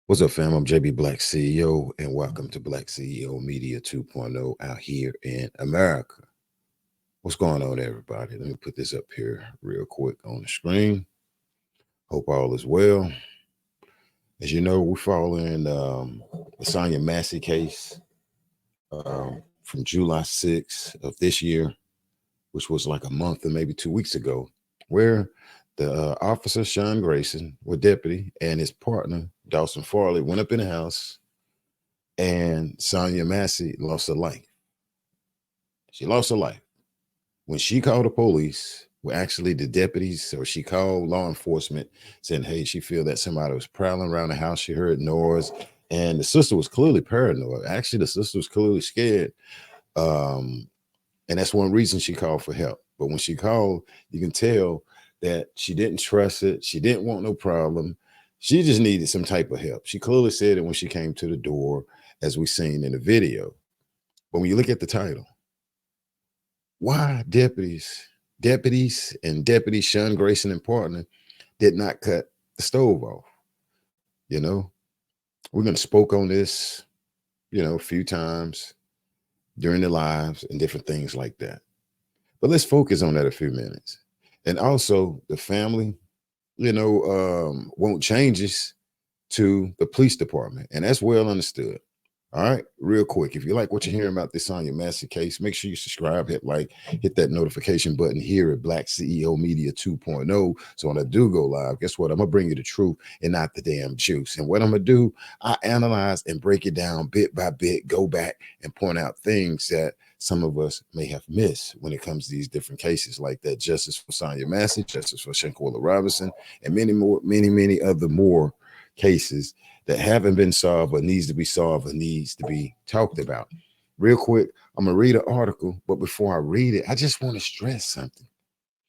What's up, fam? I'm JB Black CEO, and welcome to Black CEO Media 2.0 out here in America. What's going on, everybody? Let me put this up here real quick on the screen. Hope all is well. As you know, we're following the Sonya Massey case from July 6th of this year, which was like a month or maybe 2 weeks ago, where the officer, Sean Grayson, or deputy, and his partner, Dawson Farley, went up in the house, and Sonya Massey lost her life. She lost her life. When she called the police, well, actually the deputies, or she called law enforcement saying, hey, she feel that somebody was prowling around the house. She heard noise, and the sister was clearly paranoid. Actually, the sister was clearly scared. And that's one reason she called for help. But when she called, you can tell that she didn't trust it. She didn't want no problem. She just needed some type of help. She clearly said it when she came to the door, as we seen in the video. But when you look at the title, why deputies and Deputy Sean Grayson and partner did not cut the stove off? You know, we're going to spoke on this, a few times during the lives and different things like that. But let's focus on that a few minutes. And also the family, want changes to the police department. And that's well understood. All right, real quick. If you like what you're hearing about this Sonya Massey case, make sure you subscribe, hit like, hit that notification button here at Black CEO Media 2.0. So when I do go live, guess what? I'm going to bring you the truth and not the damn juice. And what I'm going to do, I analyze and break it down bit by bit, go back and point out things that some of us may have missed when it comes to these different cases like that. Justice for Sonya Massey, justice for Shanquella Robinson, and many other more cases that haven't been solved or needs to be solved or needs to be talked about. Real quick, I'm gonna read an article, but before I read it, I just want to stress something.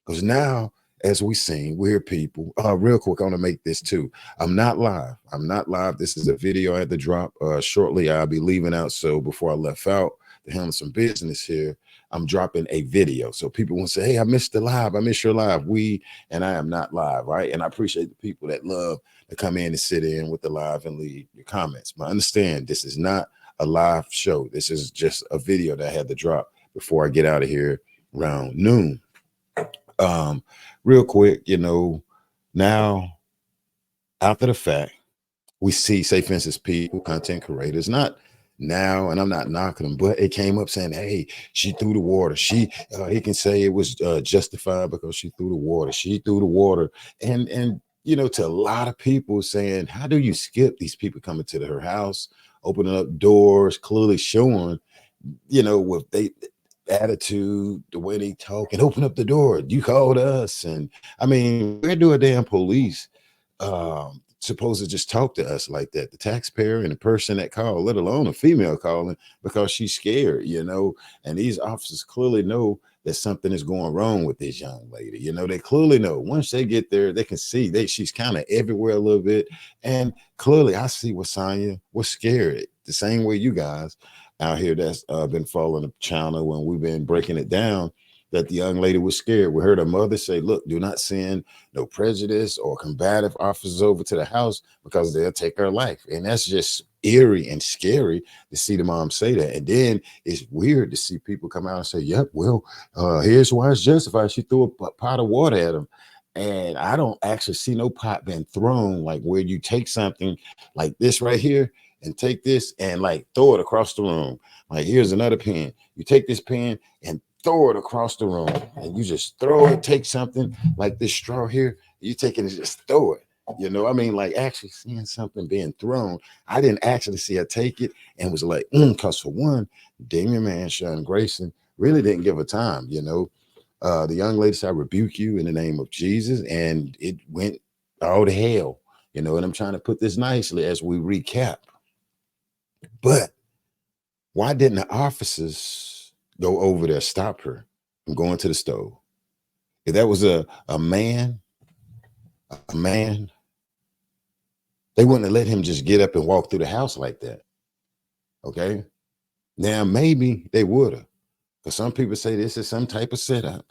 Because now, as we seen, we hear people, real quick, I want to make this too. I'm not live. This is a video I had to drop shortly. I'll be leaving out. So before I left out to handle some business here, I'm dropping a video. So people will say, hey, I missed the live. I missed your live. And I am not live, right? And I appreciate the people that love to come in and sit in with the live and leave your comments. But understand, this is not a live show. This is just a video that I had to drop before I get out of here around noon. Real quick, now after the fact, we see, say for instance, people, content creators, not now, and I'm not knocking them, but it came up saying, hey, she threw the water. He can say it was justified because she threw the water. She threw the water. And to a lot of people saying, how do you skip these people coming to her house, opening up doors, clearly showing, with they attitude, the way they talk, and open up the door. You called us. And I mean, where do a damn police supposed to just talk to us like that? The taxpayer and the person that called, let alone a female calling because she's scared, and these officers clearly know that something is going wrong with this young lady. They clearly know. Once they get there, they can see she's kind of everywhere a little bit. And clearly I see what Sonya was scared the same way you guys out here that's been following the channel when we've been breaking it down, that the young lady was scared. We heard her mother say, look, do not send no prejudice or combative officers over to the house because they'll take her life. And that's just eerie and scary to see the mom say that. And then it's weird to see people come out and say, yep, well, here's why it's justified. She threw a pot of water at him. And I don't actually see no pot being thrown, like where you take something like this right here and take this and like throw it across the room. Like, here's another pen. You take this pen and throw it across the room, and you just throw it, take something like this straw here, you take it and just throw it. I mean, like actually seeing something being thrown. I didn't actually see her take it and was like, because for one, Damian man, Sean Grayson really didn't give her time. The young lady said, I rebuke you in the name of Jesus, and it went all to hell. And I'm trying to put this nicely as we recap. But why didn't the officers go over there, stop her from going to the stove? If that was a man, they wouldn't have let him just get up and walk through the house like that. Okay. Now, maybe they would have, because some people say this is some type of setup.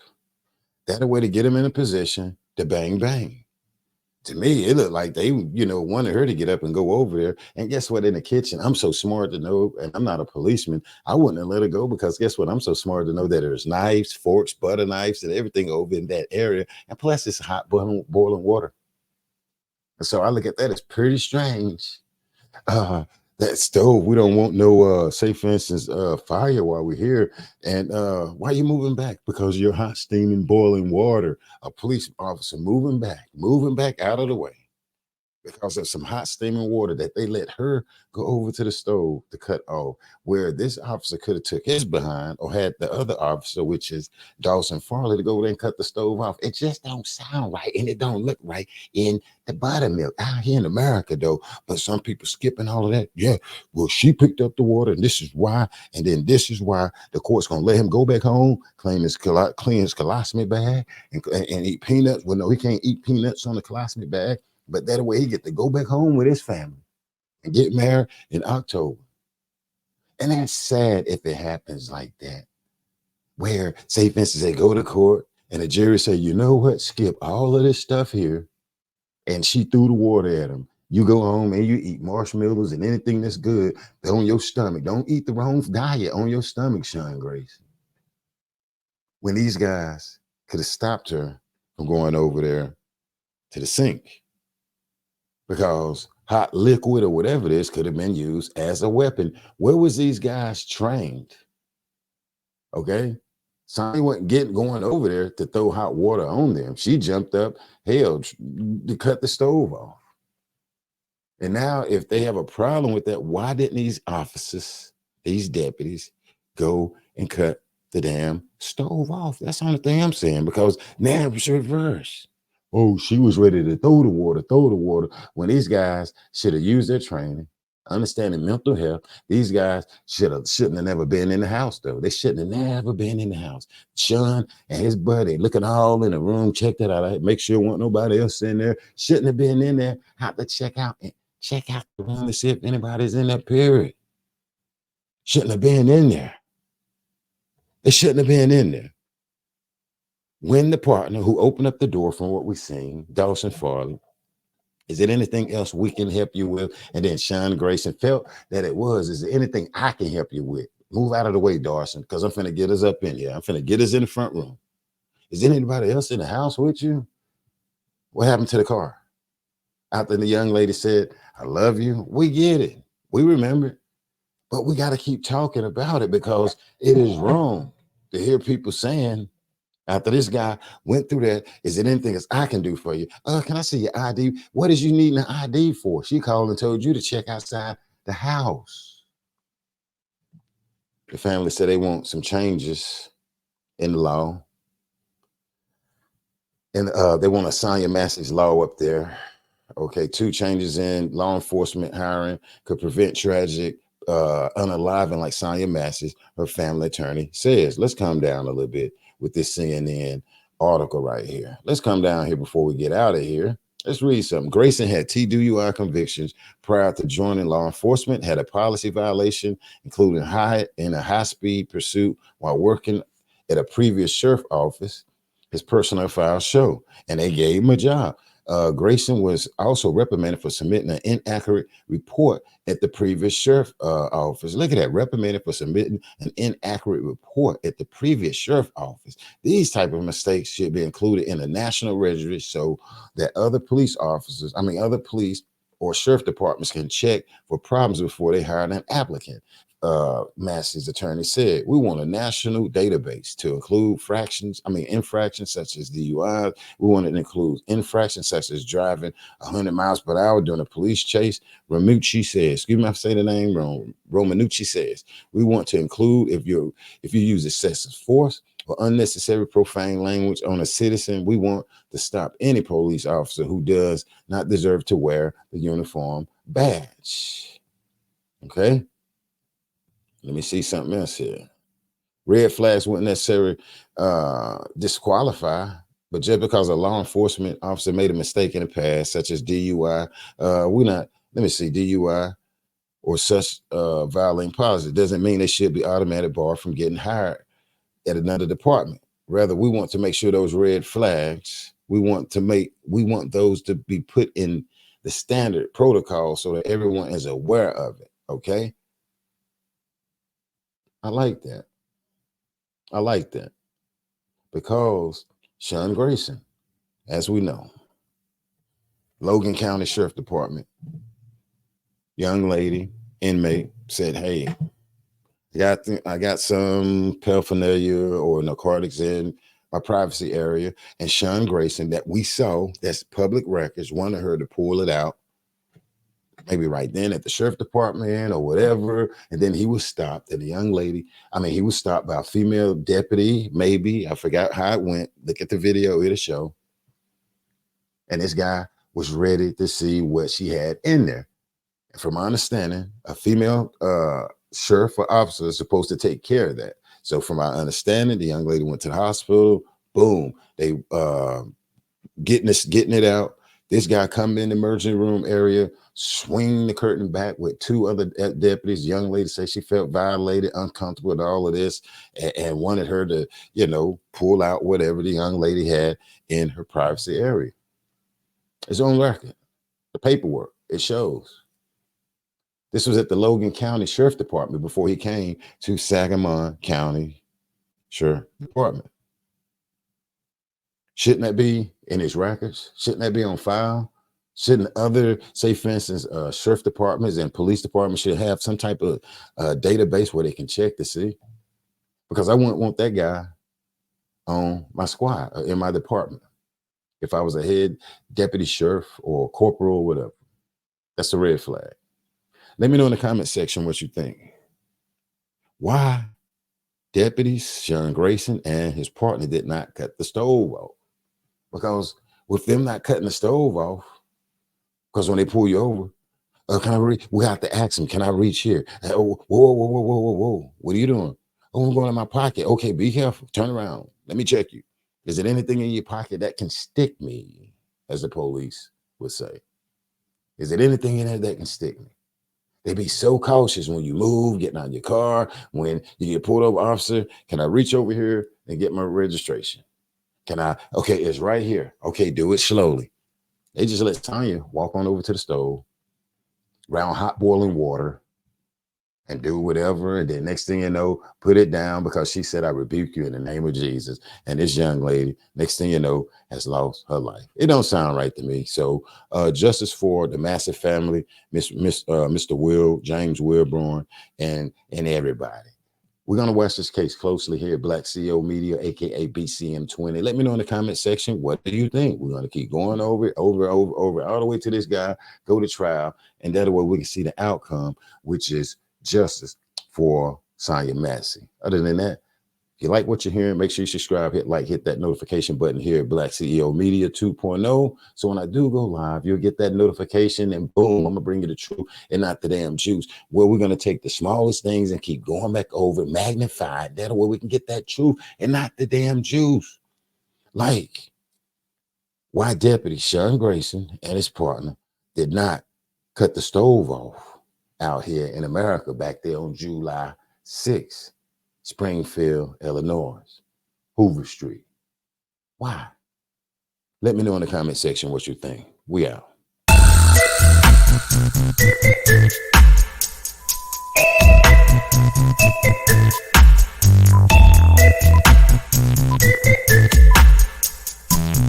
That a way to get him in a position to bang, To me, it looked like they, wanted her to get up and go over there. And guess what? In the kitchen, I'm so smart to know, and I'm not a policeman. I wouldn't have let her go because guess what? I'm so smart to know that there's knives, forks, butter knives, and everything over in that area. And plus, it's hot boiling water. And so I look at that as pretty strange. Uh, that stove, we don't want no, say for instance, fire while we're here. And why are you moving back? Because you're hot, steaming, boiling water. A police officer moving back out of the way because of some hot steaming water that they let her go over to the stove to cut off, where this officer could have took his behind or had the other officer, which is Dawson Farley, to go there and cut the stove off. It just don't sound right, and it don't look right in the buttermilk out here in America, though. But some people skipping all of that. Yeah, well, she picked up the water, and this is why, and then this is why the court's gonna let him go back home, clean his colostomy bag, and eat peanuts. Well, no, he can't eat peanuts on the colostomy bag. But that way he get to go back home with his family and get married in October. And that's sad if it happens like that. Where, say, for instance, they go to court and the jury say, you know what, skip all of this stuff here. And she threw the water at him. You go home and you eat marshmallows and anything that's good on your stomach. Don't eat the wrong diet on your stomach, Sean Grayson. When these guys could have stopped her from going over there to the sink, because hot liquid or whatever it is could have been used as a weapon. Where was these guys trained? Okay. Sonny wasn't going over there to throw hot water on them. She jumped up, hell, to cut the stove off. And now if they have a problem with that, why didn't these officers, these deputies, go and cut the damn stove off? That's the only thing I'm saying, because now it's reversed. Oh, she was ready to throw the water, when these guys should have used their training, understanding mental health. These guys shouldn't have never been in the house, though. They shouldn't have never been in the house. Sean and his buddy looking all in the room, check that out, make sure there wasn't nobody else in there. Shouldn't have been in there. Have to check out the room to see if anybody's in that period. Shouldn't have been in there. They shouldn't have been in there. When the partner who opened up the door, from what we've seen, Dawson Farley, is there anything else we can help you with? And then Sean Grayson felt that it was. Is there anything I can help you with? Move out of the way, Dawson, because I'm finna get us up in here. I'm finna get us in the front room. Is there anybody else in the house with you? What happened to the car? After the young lady said, I love you, we get it. We remember. But we got to keep talking about it, because it is wrong to hear people saying, after this guy went through that, is there anything else I can do for you? Can I see your ID? What is you needing an ID for? She called and told you to check outside the house. The family said they want some changes in the law. And they want a Sonya Massey's law up there. Okay, 2 changes in law enforcement hiring could prevent tragic unaliving like Sonya Massey, her family attorney says. Let's calm down a little bit with this CNN article right here. Let's come down here before we get out of here. Let's read something. Grayson had DUI convictions prior to joining law enforcement, had a policy violation, including a high-speed pursuit while working at a previous sheriff office. His personnel files show, and they gave him a job. Grayson was also reprimanded for submitting an inaccurate report at the previous sheriff office. Look at that, reprimanded for submitting an inaccurate report at the previous sheriff office. These type of mistakes should be included in the national registry so that other police or sheriff departments can check for problems before they hire an applicant. Massey's attorney said, we want a national database to include infractions such as DUI. We want it to include infractions such as driving 100 miles per hour during a police chase. Romanucci says, excuse me if I say the name wrong. Romanucci says, we want to include if you use excessive force or unnecessary profane language on a citizen. We want to stop any police officer who does not deserve to wear the uniform badge. Okay. Let me see something else here. Red flags wouldn't necessarily disqualify, but just because a law enforcement officer made a mistake in the past, such as DUI, DUI or such violating policy, doesn't mean they should be automatically barred from getting hired at another department. Rather, we want to make sure those red flags We want those to be put in the standard protocol so that everyone is aware of it. Okay. I like that. I like that because Sean Grayson, as we know, Logan County Sheriff Department, young lady, inmate said, "Hey, I got some paraphernalia or narcotics in my privacy area." And Sean Grayson, that we saw, that's public records, wanted her to pull it out, maybe right then at the sheriff department or whatever. And then he was stopped. And the young lady, he was stopped by a female deputy, maybe. I forgot how it went. Look at the video, it'll show. And this guy was ready to see what she had in there. And from my understanding, a female sheriff or officer is supposed to take care of that. So from my understanding, the young lady went to the hospital. Boom, they getting it out. This guy come in the emergency room area, swing the curtain back with two other deputies. The young lady said she felt violated, uncomfortable with all of this, and wanted her to, pull out whatever the young lady had in her privacy area. It's on record. The paperwork, it shows. This was at the Logan County Sheriff Department before he came to Sangamon County Sheriff Department. Shouldn't that be in his records? Shouldn't that be on file? Shouldn't other, say for instance, sheriff departments and police departments should have some type of database where they can check to see? Because I wouldn't want that guy on my squad or in my department if I was a head deputy sheriff or corporal or whatever. That's a red flag. Let me know in the comment section what you think. Why deputies Sean Grayson and his partner did not cut the stove off? Because with them not cutting the stove off, because when they pull you over, can I reach? We have to ask them, can I reach here? Whoa, whoa, whoa, whoa, whoa, whoa, whoa. What are you doing? Oh, I'm going in my pocket. Okay, be careful. Turn around. Let me check you. Is there anything in your pocket that can stick me, as the police would say? Is there anything in there that can stick me? They be so cautious when you move, getting out of your car, when you get pulled over, officer, can I reach over here and get my registration? Okay, it's right here. Okay, do it slowly. They just let Sonya walk on over to the stove, around hot boiling water, and do whatever. And then next thing you know, put it down because she said, I rebuke you in the name of Jesus. And this young lady, next thing you know, has lost her life. It don't sound right to me. So justice for the Massey family, Mr. James Wilburn, and everybody. We're going to watch this case closely here at Black CEO Media, aka BCM20. Let me know in the comment section, what do you think? We're going to keep going over it, all the way to this guy, go to trial, and that way we can see the outcome, which is justice for Sonya Massey. Other than that, if you like what you're hearing, make sure you subscribe, hit that notification button here at Black CEO Media 2.0. So when I do go live, you'll get that notification and boom, I'm gonna bring you the truth and not the damn juice, where we're gonna take the smallest things and keep going back over, magnify it. That way we can get that truth and not the damn juice. Like why Deputy Sean Grayson and his partner did not cut the stove off out here in America back there on July 6th. Springfield, Illinois, Hoover Street. Why? Let me know in the comment section what you think. We out.